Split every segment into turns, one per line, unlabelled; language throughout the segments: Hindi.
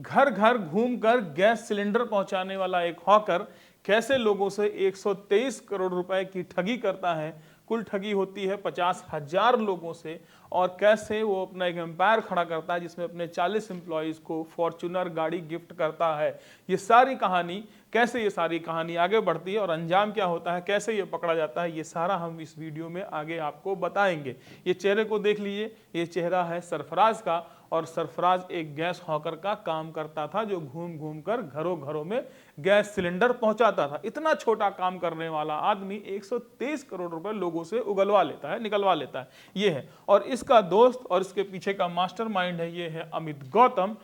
घर घर घूमकर गैस सिलेंडर पहुंचाने वाला एक हॉकर कैसे लोगों से 123 करोड़ रुपए की ठगी करता है। कुल ठगी होती है 50,000 लोगों से, और कैसे वो अपना एक एम्पायर खड़ा करता है जिसमें अपने 40 एम्प्लॉयज को फॉर्च्यूनर गाड़ी गिफ्ट करता है। ये सारी कहानी, कैसे ये सारी कहानी आगे बढ़ती है और अंजाम क्या होता है, कैसे ये पकड़ा जाता है, ये सारा हम इस वीडियो में आगे आपको बताएंगे। ये चेहरे को देख लीजिए, ये चेहरा है सरफराज का, और सरफराज एक गैस हॉकर का काम करता था जो घूम घूम कर घरों घरों में गैस सिलेंडर पहुंचाता था। इतना छोटा काम करने वाला आदमी 123 करोड़ रुपए लोगों से उगलवा लेता है, निकलवा लेता है। ये है, और इसका दोस्त और इसके पीछे का मास्टरमाइंड है, ये है अमित गौतम।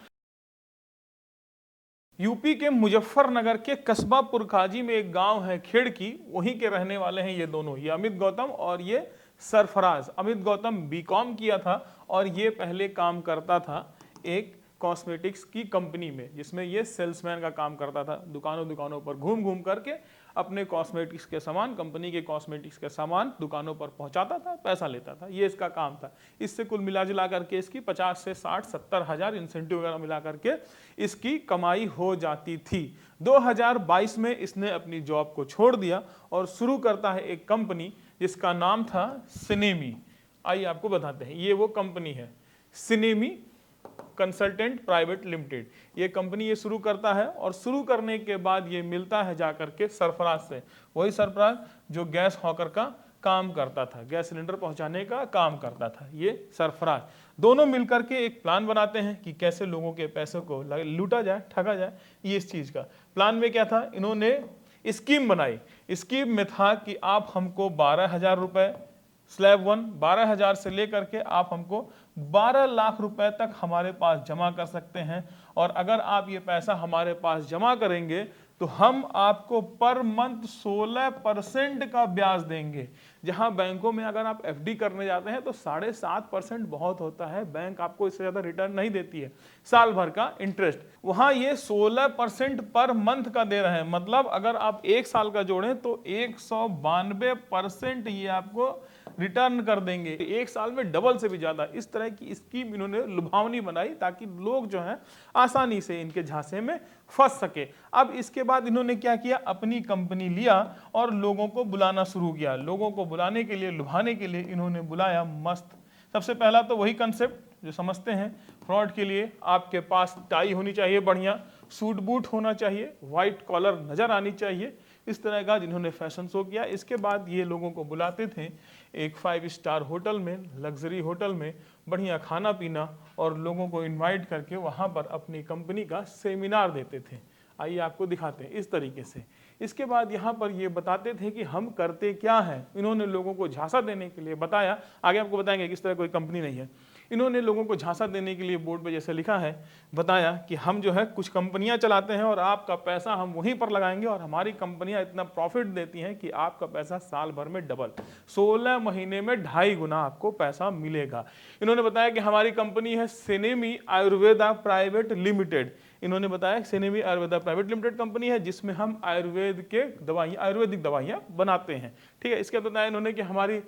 यूपी के मुजफ्फरनगर के कस्बा पुरकाजी में एक गांव है खेड़की, वहीं के रहने वाले हैं ये दोनों, ये अमित गौतम और ये सरफराज। अमित गौतम बीकॉम किया था और ये पहले काम करता था एक कॉस्मेटिक्स की कंपनी में, जिसमें ये सेल्समैन का काम करता था। दुकानों दुकानों पर घूम घूम करके अपने कॉस्मेटिक्स के सामान, कंपनी के कॉस्मेटिक्स के सामान दुकानों पर पहुंचाता था, पैसा लेता था। ये इसका काम था। इससे कुल मिला जुला करके इसकी 50 से 60-70 हज़ार इंसेंटिव वगैरह मिला करके इसकी कमाई हो जाती थी। 2022 में इसने अपनी जॉब को छोड़ दिया और शुरू करता है एक कंपनी जिसका नाम था सिनेमी। आइए आपको बताते हैं, ये वो कंपनी है सिनेमी कंसल्टेंट प्राइवेट लिमिटेड। ये कंपनी ये शुरू करता है, और शुरू करने के बाद ये मिलता है जाकर के सरफराज से, वही सरफराज जो गैस हॉकर का काम करता था, गैस सिलेंडर पहुंचाने का काम करता था। ये सरफराज दोनों मिलकर के एक प्लान बनाते हैं कि कैसे लोगों के पैसों को लूटा जाए, ठगा जाए। ये इस चीज का प्लान में क्या था, इन्होंने स्कीम बनाई। स्कीम में था कि आप हमको 12,000 रुपए स्लैब 1, 12,000 से लेकर के आप हमको 12 लाख रुपए तक हमारे पास जमा कर सकते हैं, और अगर आप ये पैसा हमारे पास जमा करेंगे तो हम आपको पर मंथ 16% का ब्याज देंगे। जहां बैंकों में अगर आप एफडी करने जाते हैं तो 7.5% बहुत होता है, बैंक आपको इससे ज्यादा रिटर्न नहीं देती है साल भर का इंटरेस्ट। वहां ये 16% पर मंथ का दे रहे हैं, मतलब अगर आप एक साल का जोड़ें तो 192% ये आपको रिटर्न कर देंगे, एक साल में डबल से भी ज्यादा। इस तरह की स्कीम इन्होंने लुभावनी बनाई ताकि लोग जो हैं आसानी से इनके झांसे में फंस सके। अब इसके बाद इन्होंने क्या किया, अपनी कंपनी लिया और लोगों को बुलाना शुरू किया। लोगों को बुलाने के लिए, लुभाने के लिए इन्होंने बुलाया मस्त। सबसे पहला तो वही कंसेप्ट जो समझते हैं फ्रॉड के लिए, आपके पास टाई होनी चाहिए, बढ़िया सूट बूट होना चाहिए, व्हाइट कॉलर नजर आनी चाहिए, इस तरह का जिन्होंने फैशन शो किया। इसके बाद ये लोगों को बुलाते थे एक 5 स्टार होटल में, लग्जरी होटल में, बढ़िया खाना पीना, और लोगों को इनवाइट करके वहाँ पर अपनी कंपनी का सेमिनार देते थे। आइए आपको दिखाते हैं इस तरीके से। इसके बाद यहाँ पर ये बताते थे कि हम करते क्या हैं। इन्होंने लोगों को झांसा देने के लिए बताया, आगे आपको बताएंगे किस तरह कोई कंपनी नहीं है। इन्होंने लोगों को झांसा देने के लिए बोर्ड पे जैसे लिखा है, बताया कि हम जो है कुछ कंपनियां चलाते हैं और आपका पैसा हम वहीं पर लगाएंगे, और हमारी कंपनियां इतना प्रॉफिट देती हैं कि आपका पैसा साल भर में डबल, 16 महीने में 2.5 गुना आपको पैसा मिलेगा। इन्होंने बताया कि हमारी कंपनी है सिनेमी आयुर्वेदा प्राइवेट लिमिटेड। इन्होंने बताया सिनेमी आयुर्वेदा प्राइवेट लिमिटेड कंपनी है जिसमें हम आयुर्वेदिक दवाइयां बनाते हैं। ठीक है। इसके बाद बताया इन्होंने कि हमारी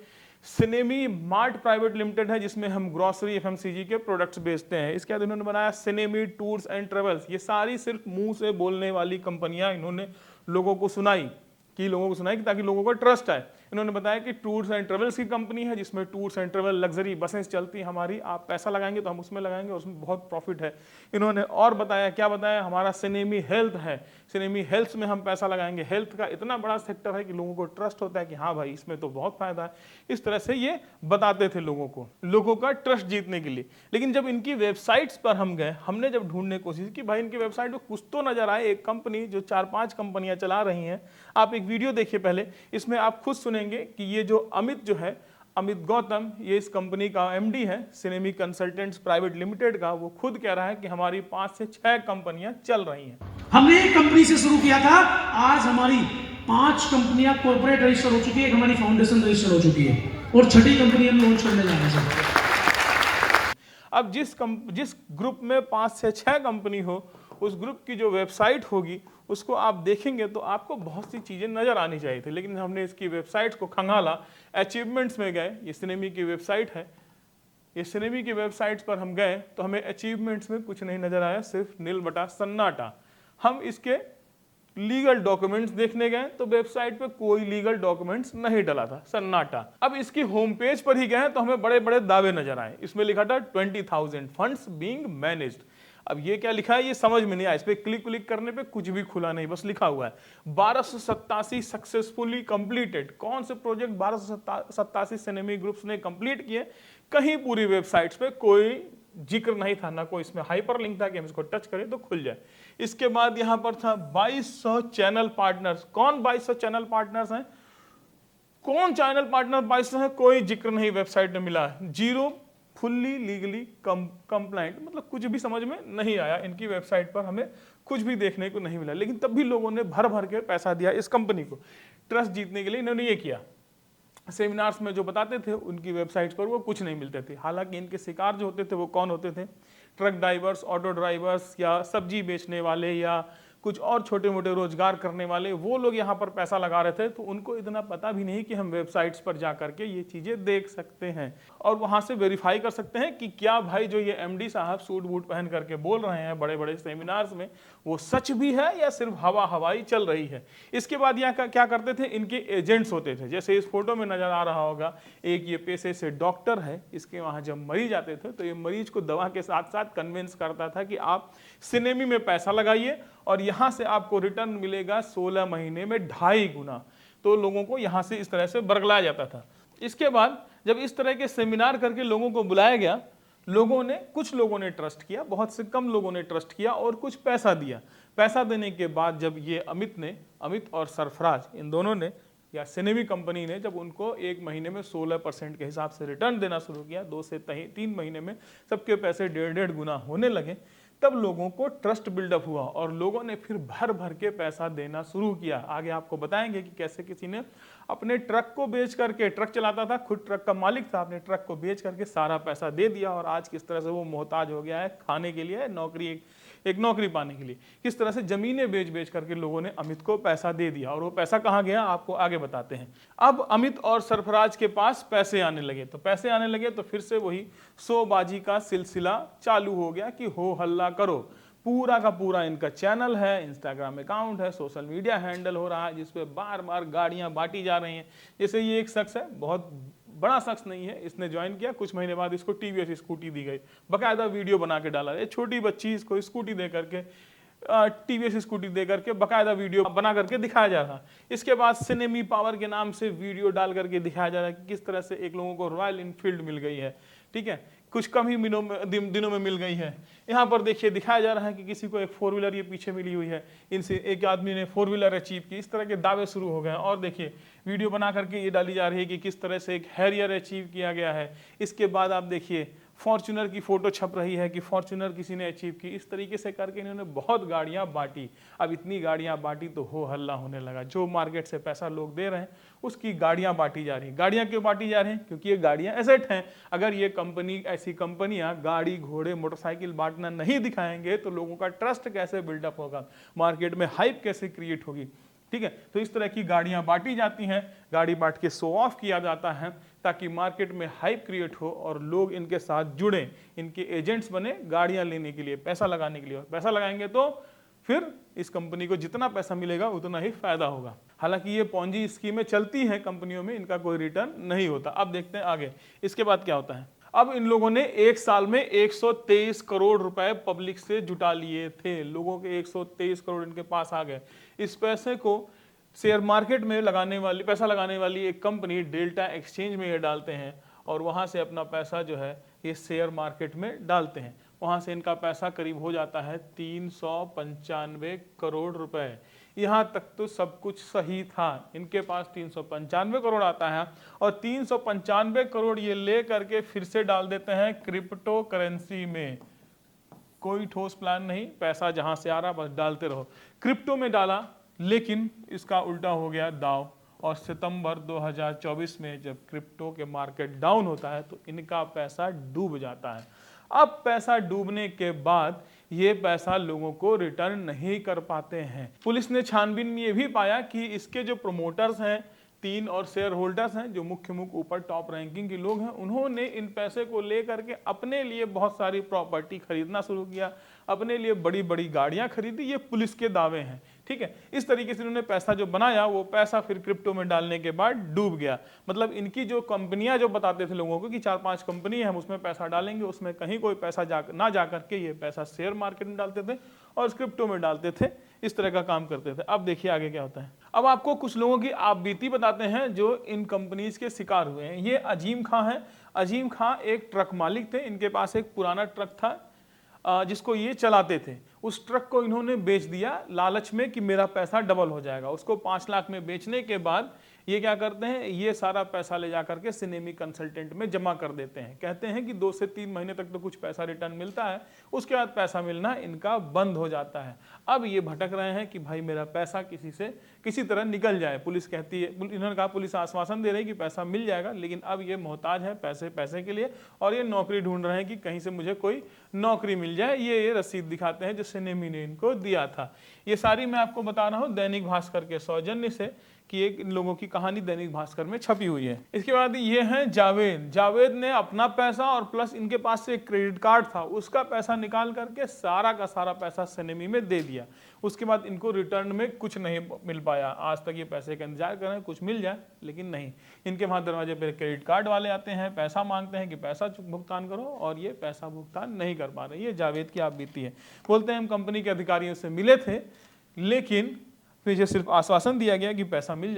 सिनेमी मार्ट प्राइवेट लिमिटेड है जिसमें हम ग्रोसरी एफएमसीजी के प्रोडक्ट्स बेचते हैं। इसके बाद इन्होंने बनाया सिनेमी टूर्स एंड ट्रेवल्स। ये सारी सिर्फ मुंह से बोलने वाली कंपनियां इन्होंने लोगों को सुनाई ताकि लोगों को ट्रस्ट आए। इन्होंने बताया कि टूर्स एंड ट्रेवल्स की कंपनी है जिसमें टूर्स एंड ट्रेवल लग्जरी बसें चलती हैं हमारी, आप पैसा लगाएंगे तो हम उसमें लगाएंगे, उसमें बहुत प्रॉफिट है। इन्होंने और बताया, क्या बताया, हमारा सिनेमी हेल्थ है, सिनेमी हेल्थ में हम पैसा लगाएंगे। हेल्थ का इतना बड़ा सेक्टर है कि लोगों को ट्रस्ट होता है कि हाँ भाई इसमें तो बहुत फायदा है। इस तरह से ये बताते थे लोगों का ट्रस्ट जीतने के लिए। लेकिन जब इनकी वेबसाइट्स पर हम गए, हमने जब ढूंढने की कोशिश की, भाई इनकी वेबसाइट पर कुछ तो नजर आए, एक कंपनी जो 4-5 कंपनियां चला रही हैं। आप एक वीडियो देखिए पहले, इसमें आप खुद सुनेंगे कि ये जो अमित गौतम, ये इस कंपनी का एमडी है सिनेमी कंसल्टेंट्स प्राइवेट लिमिटेड का, वो खुद कह रहा है कि हमारी 5 से 6 कंपनियां चल रही हैं।
हमने एक कंपनी से शुरू किया था, आज हमारी 5 कंपनियां कॉर्पोरेट रजिस्टर हो चुकी है, हमारी फाउंडेशन रजिस्टर हो चुकी है, और 6ठी कंपनी हम लॉन्च करने जा रहे हैं।
अब जिस ग्रुप में 5 से 6 कंपनी हो, उस ग्रुप की जो वेबसाइट होगी उसको आप देखेंगे तो आपको बहुत सी चीज़ें नज़र आनी चाहिए थी। लेकिन हमने इसकी वेबसाइट को खंगाला, अचीवमेंट्स में गए, ये सिनेमी की वेबसाइट है, ये सिनेमी की वेबसाइट्स पर हम गए तो हमें अचीवमेंट्स में कुछ नहीं नजर आया, सिर्फ नील बटा सन्नाटा। हम इसके लीगल डॉक्यूमेंट्स देखने गए तो वेबसाइट पे कोई लीगल डॉक्यूमेंट्स नहीं डला था, सन्नाटा। अब इसकी होम पेज पर ही गए तो हमें बड़े बड़े दावे नजर आए। इसमें लिखा था 20,000 फंड्स बीइंग मैनेज्ड। अब ये क्या लिखा है ये समझ में नहीं आया। इस पे क्लिक करने पे कुछ भी खुला नहीं, बस लिखा हुआ है 1287 सक्सेसफुली कंप्लीटेड। कौन से प्रोजेक्ट 1287 सिनेमी ग्रुप्स ने कंप्लीट किए, कहीं पूरी वेबसाइट्स पे कोई जिक्र नहीं था, ना कोई इसमें हाइपर लिंक था कि हम इसको टच करें तो खुल जाए। इसके बाद यहां पर था 2200 चैनल पार्टनर्स। कौन 2200 चैनल पार्टनर्स हैं, कौन चैनल पार्टनर 2200 है, कोई जिक्र नहीं वेबसाइट में मिला। जीरो फुल्ली लीगली कंप्लाइंट, मतलब कुछ भी समझ में नहीं आया। इनकी वेबसाइट पर हमें कुछ भी देखने को नहीं मिला, लेकिन तब भी लोगों ने भर भर के पैसा दिया इस कंपनी को। ट्रस्ट जीतने के लिए इन्होंने ये किया। सेमिनार्स में जो बताते थे उनकी वेबसाइट्स पर वो कुछ नहीं मिलते थे। हालांकि इनके शिकार जो होते थे वो कौन होते थे, ट्रक ड्राइवर्स, ऑटो ड्राइवर्स या सब्जी बेचने वाले या कुछ और छोटे मोटे रोजगार करने वाले, वो लोग यहाँ पर पैसा लगा रहे थे। तो उनको इतना पता भी नहीं कि हम वेबसाइट्स पर जा करके ये चीज़ें देख सकते हैं और वहाँ से वेरीफाई कर सकते हैं कि क्या भाई जो ये एमडी साहब सूट बूट पहन करके बोल रहे हैं बड़े बड़े सेमिनार्स में, वो सच भी है या सिर्फ हवा हवाई चल रही है। इसके बाद यहाँ क्या करते थे, इनके एजेंट्स होते थे। जैसे इस फोटो में नजर आ रहा होगा, एक ये पेशे से डॉक्टर है। इसके वहाँ जब मरीज आते थे तो ये मरीज को दवा के साथ साथ कन्विंस करता था कि आप सिनेमी में पैसा लगाइए और यहां से आपको रिटर्न मिलेगा 16 महीने में 2.5 गुना। तो लोगों को यहां से इस तरह से बरगलाया जाता था। इसके बाद जब इस तरह के सेमिनार करके लोगों को बुलाया गया, कुछ लोगों ने ट्रस्ट किया, बहुत से कम लोगों ने ट्रस्ट किया और कुछ पैसा दिया। पैसा देने के बाद जब ये अमित और सरफराज, इन दोनों ने या सिनेमी कंपनी ने जब उनको 1 महीने में 16% के हिसाब से रिटर्न देना शुरू किया, 2 से 3 महीने में सबके पैसे 1.5 गुना होने लगे, तब लोगों को ट्रस्ट बिल्डअप हुआ और लोगों ने फिर भर भर के पैसा देना शुरू किया। आगे आपको बताएंगे कि कैसे किसी ने अपने ट्रक को बेच करके, ट्रक चलाता था, खुद ट्रक का मालिक था, अपने ट्रक को बेच करके सारा पैसा दे दिया और आज किस तरह से वो मोहताज हो गया है खाने के लिए, एक नौकरी पाने के लिए। किस तरह से जमीनें बेच करके लोगों ने अमित को पैसा दे दिया और वो पैसा कहाँ गया आपको आगे बताते हैं। अब अमित और सरफराज के पास पैसे आने लगे, तो फिर से वही शोबाजी का सिलसिला चालू हो गया कि हो हल्ला करो। पूरा का पूरा इनका चैनल है, इंस्टाग्राम अकाउंट है, सोशल मीडिया हैंडल हो रहा है, जिसपे बार बार गाड़ियां बांटी जा रही हैं। जैसे ये एक शख्स है, बहुत बड़ा शख्स नहीं है, इसने ज्वाइन किया, कुछ महीने बाद इसको टीवीएस स्कूटी दी गई, बाकायदा वीडियो बना के डाला। ये छोटी बच्ची इसको स्कूटी दे करके, टीवीएस स्कूटी दे करके बाकायदा वीडियो बना करके दिखाया जा रहा। इसके बाद सिनेमी पावर के नाम से वीडियो डाल करके दिखाया जा रहा है कि किस तरह से एक लोगों को रॉयल इनफील्ड मिल गई है, ठीक है, कुछ कम ही दिनों में मिल गई है। यहाँ पर देखिए दिखाया जा रहा है कि किसी को एक 4 व्हीलर ये पीछे मिली हुई है, इनसे एक आदमी ने 4 व्हीलर अचीव की। इस तरह के दावे शुरू हो गए और देखिए वीडियो बना करके ये डाली जा रही है कि किस तरह से एक हैरियर अचीव किया गया है। इसके बाद आप देखिए फॉर्च्यूनर की फोटो छप रही है कि फॉर्च्यूनर किसी ने अचीव की। इस तरीके से करके इन्होंने बहुत गाड़ियां बांटी। अब इतनी गाड़ियां बांटी तो हो हल्ला होने लगा। जो मार्केट से पैसा लोग दे रहे हैं उसकी गाड़ियां बांटी जा रही हैं। गाड़ियां क्यों बांटी जा रही हैं? क्योंकि ये गाड़ियां एसेट हैं। अगर ये कंपनी, ऐसी कंपनियां गाड़ी घोड़े मोटरसाइकिल बांटना नहीं दिखाएंगे तो लोगों का ट्रस्ट कैसे बिल्डअप होगा, मार्केट में हाइप कैसे क्रिएट होगी, ठीक है। तो इस तरह की गाड़ियां बांटी जाती हैं, गाड़ी बांट के शो ऑफ किया जाता है ताकि मार्केट में हाइप क्रिएट हो और लोग इनके साथ जुड़ें, इनके एजेंट्स बने गाड़ियां लेने के लिए, पैसा लगाने के लिए। और पैसा लगाएंगे तो फिर इस कंपनी को जितना पैसा मिलेगा उतना ही फायदा होगा। हालांकि ये पॉन्जी स्कीमें चलती हैं कंपनियों में, इनका कोई रिटर्न नहीं होता। अब देखते हैं आगे इसके बाद क्या होता है। अब इन लोगों ने एक साल में 123 करोड़ रुपए पब्लिक से जुटा लिए थे। लोगों के 123 करोड़ इनके पास आ गए। इस पैसे को शेयर मार्केट में पैसा लगाने वाली एक कंपनी डेल्टा एक्सचेंज में ये डालते हैं और वहां से अपना पैसा जो है ये शेयर मार्केट में डालते हैं। वहां से इनका पैसा करीब हो जाता है 395 करोड़ रुपए। यहाँ तक तो सब कुछ सही था। इनके पास 395 करोड़ आता है और 395 करोड़ ये ले करके फिर से डाल देते हैं क्रिप्टो करेंसी में। कोई ठोस प्लान नहीं, पैसा जहां से आ रहा बस डालते रहो। क्रिप्टो में डाला, लेकिन इसका उल्टा हो गया दाव और सितंबर 2024 में जब क्रिप्टो के मार्केट डाउन होता है तो इनका पैसा डूब जाता है। अब पैसा डूबने के बाद ये पैसा लोगों को रिटर्न नहीं कर पाते हैं। पुलिस ने छानबीन में ये भी पाया कि इसके जो प्रमोटर्स हैं, 3 और शेयर होल्डर्स हैं जो मुख्य ऊपर टॉप रैंकिंग के लोग हैं, उन्होंने इन पैसे को लेकर के अपने लिए बहुत सारी प्रॉपर्टी खरीदना शुरू किया, अपने लिए बड़ी बड़ी गाड़ियां खरीदी। ये पुलिस के दावे हैं, ठीक है। इस तरीके से इन्होंने पैसा जो बनाया वो पैसा फिर क्रिप्टो में डालने के बाद डूब गया। मतलब इनकी जो कंपनियां जो बताते थे लोगों को कि 4-5 कंपनी है, हम उसमें पैसा डालेंगे, उसमें कहीं कोई पैसा ना जा करके ये पैसा शेयर मार्केट में डालते थे और क्रिप्टो में डालते थे, इस तरह का काम करते थे। अब देखिए आगे क्या होता है। अब आपको कुछ लोगों की आप बीती बताते हैं जो इन कंपनीज के शिकार हुए हैं। ये अजीम खां है। अजीम खां एक ट्रक मालिक थे, इनके पास एक पुराना ट्रक था जिसको ये चलाते थे। उस ट्रक को इन्होंने बेच दिया लालच में कि मेरा पैसा डबल हो जाएगा। उसको 5 लाख में बेचने के बाद ये क्या करते हैं, ये सारा पैसा ले जा करके सिनेमी कंसल्टेंट में जमा कर देते हैं। कहते हैं कि 2 से 3 महीने तक तो कुछ पैसा रिटर्न मिलता है, उसके बाद पैसा मिलना इनका बंद हो जाता है। अब ये भटक रहे हैं कि भाई मेरा पैसा किसी तरह निकल जाए। पुलिस कहती है, इन्होंने कहा, पुलिस आश्वासन दे रही है कि पैसा मिल जाएगा, लेकिन अब ये मोहताज है पैसे के लिए और ये नौकरी ढूंढ रहे हैं कि कहीं से मुझे कोई नौकरी मिल जाए। ये रसीद दिखाते हैं जो सिनेमी ने इनको दिया था। ये सारी मैं आपको बता रहा हूँ दैनिक भास्कर के सौजन्य से कि एक इन लोगों की कहानी दैनिक भास्कर में छपी हुई है। इसके बाद ये हैं जावेद। जावेद ने अपना पैसा और प्लस इनके पास से एक क्रेडिट कार्ड था, उसका पैसा निकाल करके सारा का सारा पैसा सिनेमी में दे दिया। उसके बाद इनको रिटर्न में कुछ नहीं मिल पाया। आज तक ये पैसे का इंतजार कर रहे हैं कुछ मिल जाए, लेकिन नहीं। इनके वहाँ दरवाजे पर क्रेडिट कार्ड वाले आते हैं, पैसा मांगते हैं कि पैसा भुगतान करो, और ये पैसा भुगतान नहीं कर पा रहे। ये जावेद की आप बीती है। बोलते हैं हम कंपनी के अधिकारियों से मिले थे, लेकिन फिर सिर्फ आश्वासन दिया गया कि पैसा मिल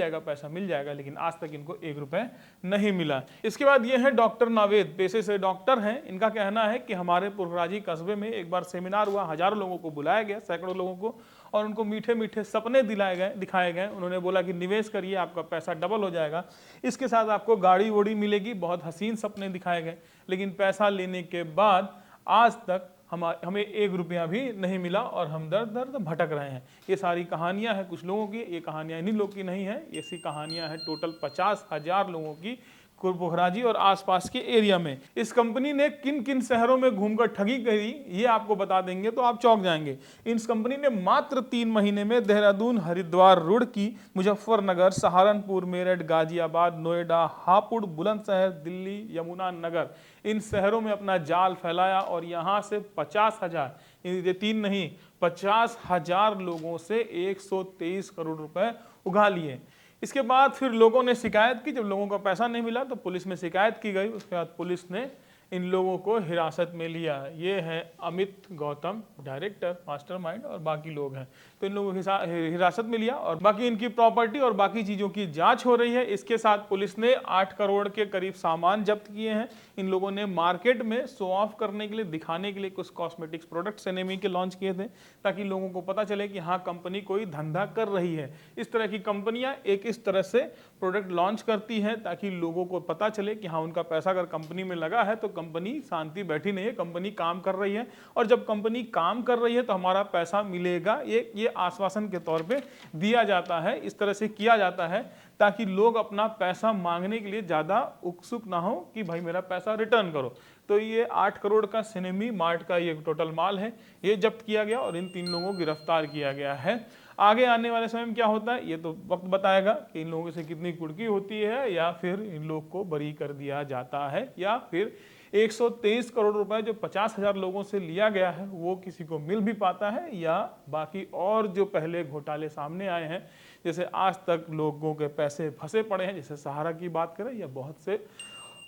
जाएगा, लेकिन आज तक इनको 1 रुपए नहीं मिला। इसके बाद ये है डॉक्टर नावेद, पेशे से डॉक्टर हैं। इनका कहना है कि हमारे पुरराजी कस्बे में एक बार सेमिनार हुआ, हजारों लोगों को बुलाया गया, सैकड़ों लोगों को, और उनको मीठे मीठे सपने दिखाए गए। उन्होंने बोला कि निवेश करिए, आपका पैसा डबल हो जाएगा, इसके साथ आपको गाड़ी वोड़ी मिलेगी। बहुत हसीन सपने दिखाए गए, लेकिन पैसा लेने के बाद आज तक हमें 1 रुपया भी नहीं मिला और हम दर भटक रहे हैं। ये सारी कहानियां हैं कुछ लोगों की, ये कहानियां इन्हीं लोग की नहीं है, ऐसी कहानियां हैं टोटल 50,000 लोगों की पोखराजी और आसपास के एरिया में। इस कंपनी ने किन किन शहरों में घूमकर ठगी करी ये आपको बता देंगे तो आप चौंक जाएंगे। इस कंपनी ने मात्र 3 महीने में देहरादून, हरिद्वार, रुड़की, मुजफ्फरनगर, सहारनपुर, मेरठ, गाजियाबाद, नोएडा, हापुड़, बुलंदशहर, दिल्ली, यमुना नगर, इन शहरों में अपना जाल फैलाया और यहाँ से 50,000, ये 3 नहीं 50,000 लोगों से 123 करोड़ रुपए उगा लिए। इसके बाद फिर लोगों ने शिकायत की। जब लोगों को पैसा नहीं मिला तो पुलिस में शिकायत की गई। उसके बाद पुलिस ने इन लोगों को हिरासत में लिया। ये है अमित गौतम, डायरेक्टर, मास्टरमाइंड, और बाकी लोग हैं। तो इन लोगों को हिरासत में लिया और बाकी इनकी प्रॉपर्टी और बाकी चीज़ों की जांच हो रही है। इसके साथ पुलिस ने 8 करोड़ के करीब सामान जब्त किए हैं। इन लोगों ने मार्केट में शो ऑफ करने के लिए, दिखाने के लिए कुछ कॉस्मेटिक्स प्रोडक्ट सिनेमी के लॉन्च किए थे, ताकि लोगों को पता चले कि हाँ कंपनी कोई धंधा कर रही है। इस तरह की कंपनियां एक इस तरह से प्रोडक्ट लॉन्च करती हैं ताकि लोगों को पता चले कि हाँ उनका पैसा अगर कंपनी में लगा है तो कंपनी शांति बैठी नहीं है, कंपनी काम कर रही है, और जब कंपनी काम कर रही है तो हमारा पैसा मिलेगा। ये आश्वासन के तौर पे दिया जाता है। इस तरह से किया जाता है ताकि लोग अपना पैसा मांगने के लिए ज़्यादा उत्सुक ना हो कि भाई मेरा पैसा रिटर्न करो। तो ये 8 करोड़ का सिनेमी मार्ट का ये टोटल माल है, ये जब्त किया गया और इन 3 लोगों को गिरफ्तार किया गया है। आगे आने वाले समय में क्या होता है ये तो वक्त बताएगा कि इन लोगों से कितनी कुर्की होती है, या फिर इन लोग को बरी कर दिया जाता है, या फिर 123 करोड़ रुपए जो 50,000 लोगों से लिया गया है वो किसी को मिल भी पाता है, या बाकी और जो पहले घोटाले सामने आए हैं, जैसे आज तक लोगों के पैसे फंसे पड़े हैं, जैसे सहारा की बात करें या बहुत से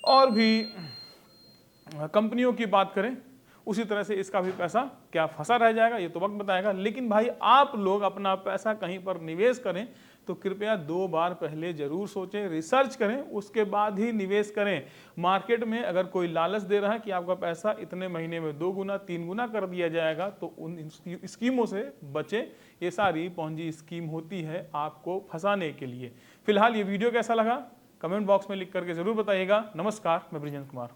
और भी कंपनियों की बात करें, उसी तरह से इसका भी पैसा क्या फंसा रह जाएगा ये तो वक्त बताएगा। लेकिन भाई आप लोग अपना पैसा कहीं पर निवेश करें तो कृपया 2 बार पहले जरूर सोचें, रिसर्च करें, उसके बाद ही निवेश करें। मार्केट में अगर कोई लालच दे रहा है कि आपका पैसा इतने महीने में 2 गुना 3 गुना कर दिया जाएगा तो उन स्कीमों से बचें। ये सारी पॉन्जी स्कीम होती है आपको फंसाने के लिए। फिलहाल ये वीडियो कैसा लगा कमेंट बॉक्स में लिख करके जरूर बताइएगा। नमस्कार, मैं ब्रिजेंद्र कुमार।